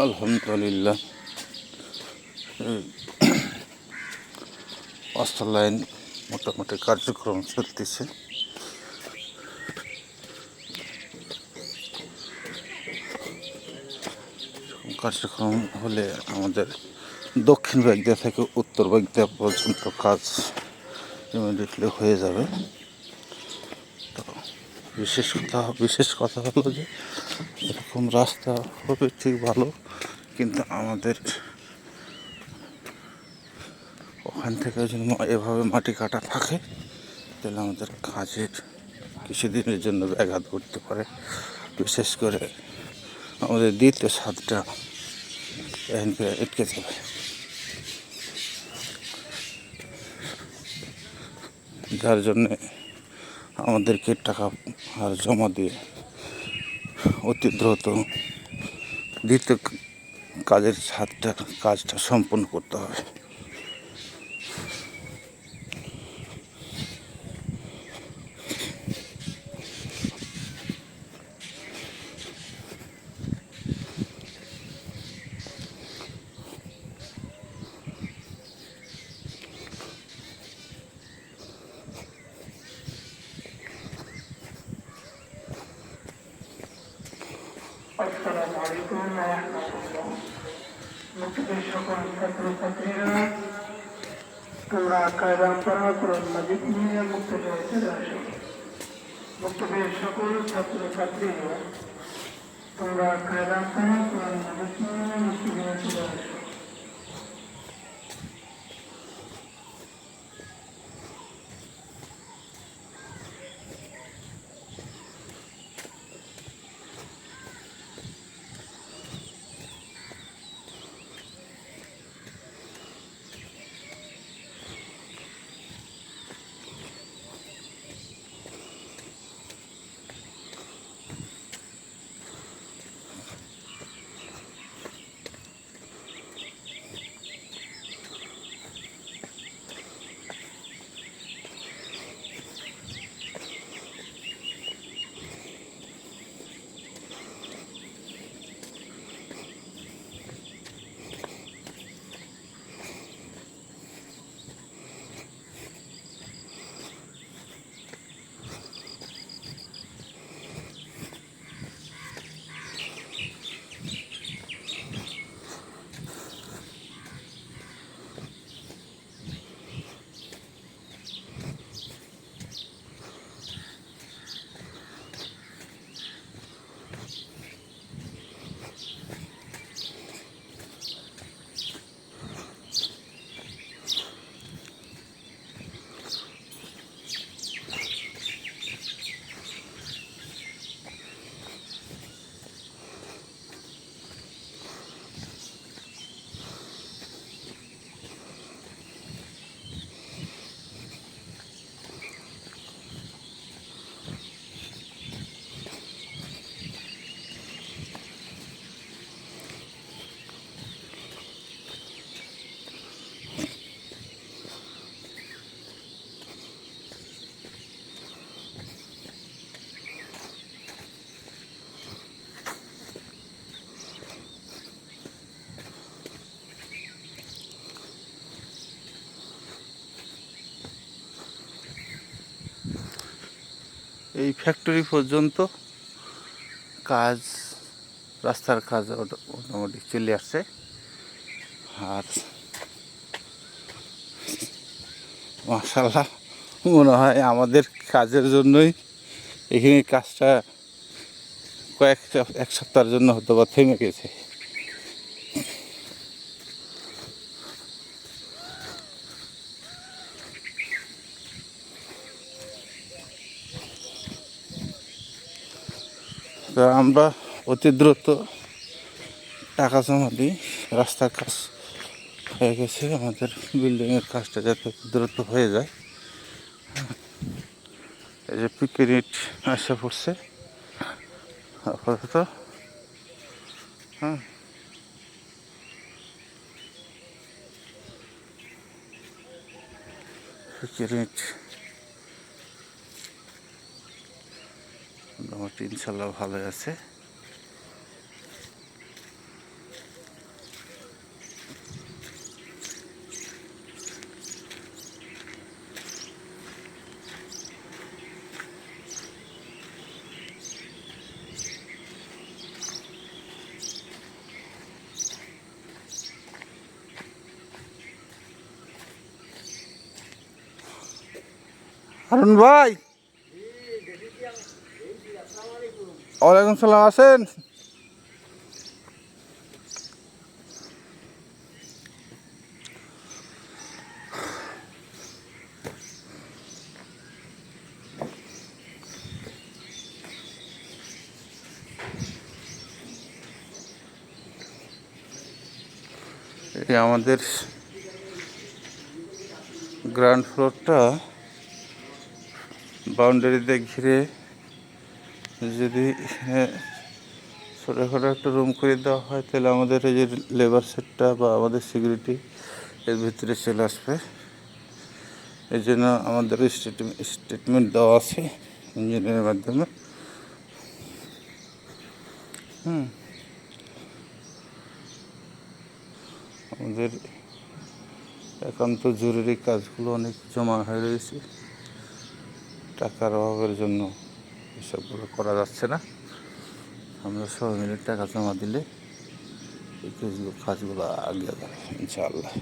আলহামদুলিল্লাহ, পাঁচটা লাইন মোটামুটি কার্যক্রম চলতেছে। কার্যক্রম হলে আমাদের দক্ষিণ বাগদা থেকে উত্তর বাগদা পর্যন্ত কাজ ইমিডিয়েটলি হয়ে যাবে। তো বিশেষ কথা হলো যে এরকম রাস্তা হবে ঠিক ভালো, কিন্তু আমাদের ওখান থেকে যদি এভাবে মাটি কাটা থাকে তাহলে আমাদের কাজের কিছুদিনের জন্য ব্যাঘাত ঘটতে পারে। বিশেষ করে আমাদের দ্বিতীয় স্বাদটা আটকে যাবে, যার জন্যে আমাদেরকে টাকা আর জমা দিয়ে অতি দ্রুত দ্বিতীয় কাজটা সম্পন্ন করতে হবে। আসসালামু আলাইকুম ওয়া রাহমাতুল্লাহ। মুক্তির সকল ছাত্রছাত্রীরা, তোমরা কায়দাম করা কোরআন মাজিদ নিয়ে মুক্তির চলে আসো। মুক্তির সকল ছাত্রছাত্রীরা, তোমরা কায়দাম করা কোরআন মাজিদ নিয়ে মুক্তির চলে আসো। এই ফ্যাক্টরি পর্যন্ত রাস্তার কাজ মোটামুটি চলে আসছে। আর মাশাআল্লাহ, মনে হয় আমাদের কাজের জন্যই এখানে কাজটা এক সপ্তাহের জন্য হয়তো বা থেমে গেছে। তো আমরা অতি দ্রুত টাকা জমা দিই। রাস্তার কাজ হয়ে গেছে, আমাদের বিল্ডিংয়ের কাজটা যাতে দ্রুত হয়ে যায়। এই যে পিকেরিট আসে পড়ছে আপাতত। হ্যাঁ, পিকেরিট মোটামুটি ইনশাল্লাহ ভালো আছে। হারুন ভাই, ওয়ালাইকুম সালাম, আসেন। এই আমাদের গ্রাউন্ড ফ্লোরটা বাউন্ডারিতে ঘিরে যদি ছোটোখাটো একটা রুম করে দেওয়া হয়, তাহলে আমাদের এই যে লেবার সেটটা বা আমাদের সিকিউরিটি এর ভিতরে চলে আসবে। এই জন্য আমাদের স্টেটমেন্ট দেওয়া আছে ইঞ্জিনিয়ারের মাধ্যমে। আমাদের একান্ত জরুরি কাজগুলো অনেক জমা হয়ে রয়েছে, টাকার অভাবের জন্য এসবগুলো করা যাচ্ছে না। আমরা সবাই মিলে টাকা জমা দিলে এই কাজগুলো আগে যাবে ইনশাআল্লাহ।